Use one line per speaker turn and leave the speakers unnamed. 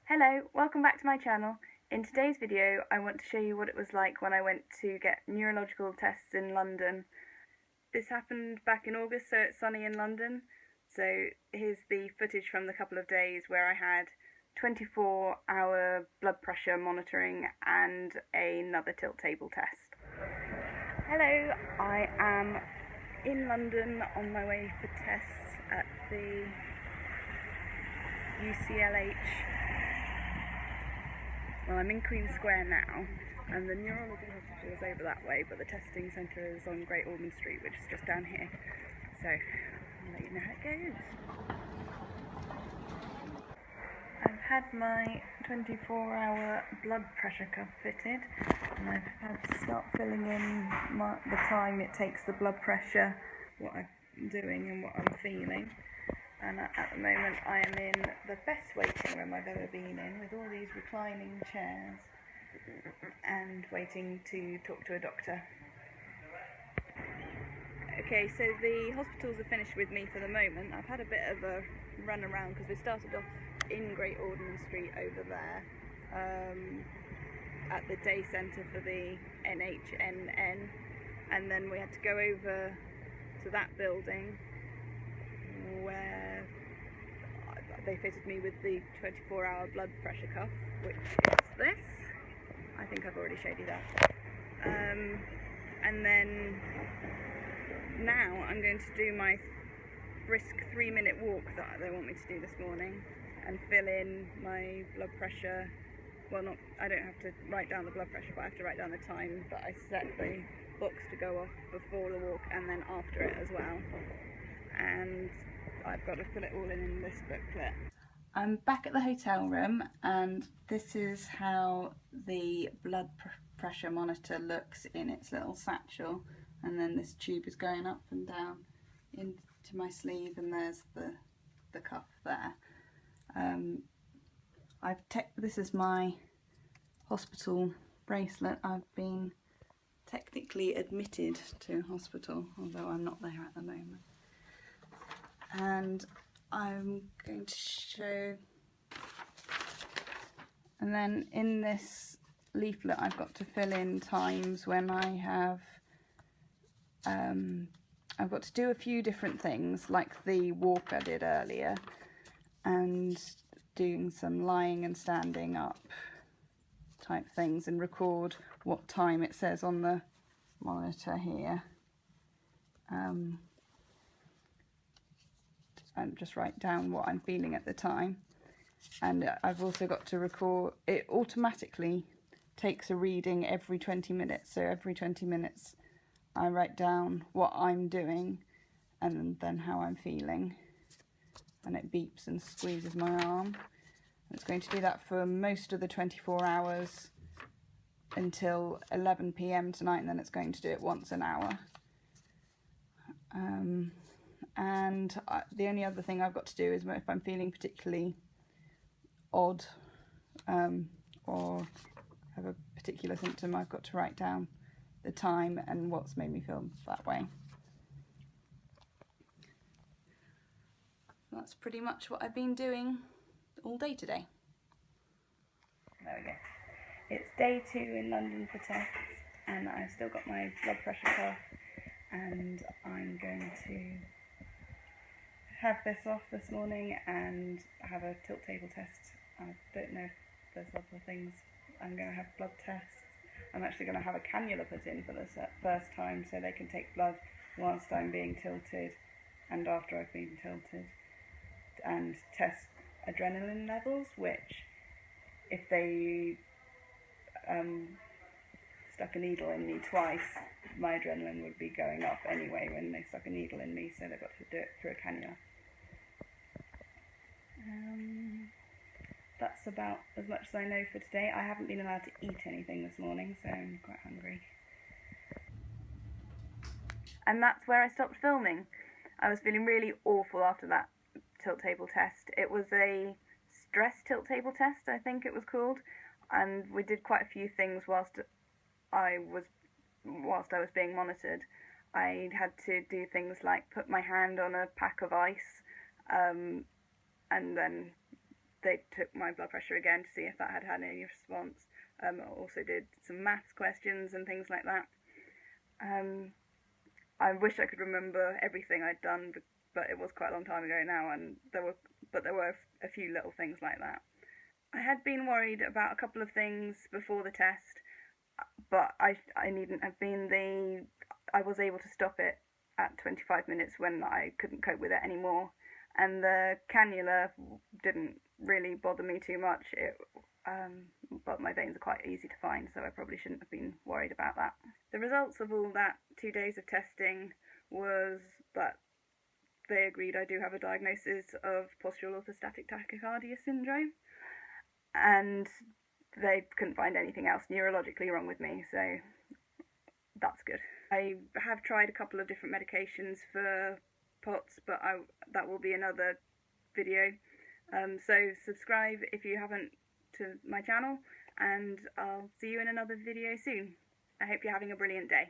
Hello, welcome back to my channel. In today's video I want to show you what it was like when I went to get neurological tests in London. This happened back in August, so it's sunny in London. So here's the footage from the couple of days where I had 24-hour blood pressure monitoring and another tilt table test. Hello, I am in London on my way for tests at the UCLH. Well, I'm in Queen Square now, and the neurology hospital is over that way, but the testing centre is on Great Ormond Street, which is just down here. So, I'll let you know how it goes. I've had my 24-hour blood pressure cuff fitted, and I've had to start filling in the time it takes the blood pressure, what I'm doing and what I'm feeling. And at the moment I am in the best waiting room I've ever been in, with all these reclining chairs, and waiting to talk to a doctor. Okay, so the hospitals are finished with me for the moment. I've had a bit of a run around because we started off in Great Ormond Street over there, at the day centre for the NHNN, and then we had to go over to that building where they fitted me with the 24-hour blood pressure cuff, which is this. I think I've already showed you that. And then now I'm going to do my brisk 3-minute walk that they want me to do this morning, and fill in my blood pressure. Well, I don't have to write down the blood pressure, but I have to write down the time that I set the box to go off before the walk and then after it as well. And I've got to fill it all in this booklet. I'm back at the hotel room, and this is how the blood pressure monitor looks in its little satchel, and then this tube is going up and down into my sleeve, and there's the cuff there. This is my hospital bracelet. I've been technically admitted to hospital, although I'm not there at the moment. And I'm going to show, and then in this leaflet I've got to fill in times when I have, I've got to do a few different things, like the walk I did earlier, and doing some lying and standing up type things, and record what time it says on the monitor here. And just write down what I'm feeling at the time. And I've also got to record, it automatically takes a reading every 20 minutes, so every 20 minutes I write down what I'm doing and then how I'm feeling, and it beeps and squeezes my arm. And it's going to do that for most of the 24 hours until 11 PM tonight, and then it's going to do it once an hour. And the only other thing I've got to do is if I'm feeling particularly odd, or have a particular symptom, I've got to write down the time and what's made me feel that way. That's pretty much what I've been doing all day today. There we go. It's day 2 in London for tests, and I've still got my blood pressure cuff, and I'm going to have this off this morning and have a tilt table test. I don't know if there's other things. I'm going to have blood tests. I'm actually going to have a cannula put in for the first time, so they can take blood whilst I'm being tilted and after I've been tilted, and test adrenaline levels, which if they stuck a needle in me twice, my adrenaline would be going up anyway when they stuck a needle in me, so they've got to do it through a cannula. That's about as much as I know for today. I haven't been allowed to eat anything this morning, so I'm quite hungry. And that's where I stopped filming. I was feeling really awful after that tilt table test. It was a stress tilt table test, I think it was called, and we did quite a few things whilst I was being monitored. I had to do things like put my hand on a pack of ice, and then they took my blood pressure again to see if that had had any response. I also did some maths questions and things like that. I wish I could remember everything I'd done, but it was quite a long time ago now, and there were a few little things like that. I had been worried about a couple of things before the test, but I needn't have been. I was able to stop it at 25 minutes when I couldn't cope with it anymore, and the cannula didn't really bother me too much. But my veins are quite easy to find, so I probably shouldn't have been worried about that. The results of all that 2 days of testing was that they agreed I do have a diagnosis of postural orthostatic tachycardia syndrome, and they couldn't find anything else neurologically wrong with me, so that's good. I have tried a couple of different medications for POTS, but that will be another video. So subscribe if you haven't to my channel, and I'll see you in another video soon. I hope you're having a brilliant day.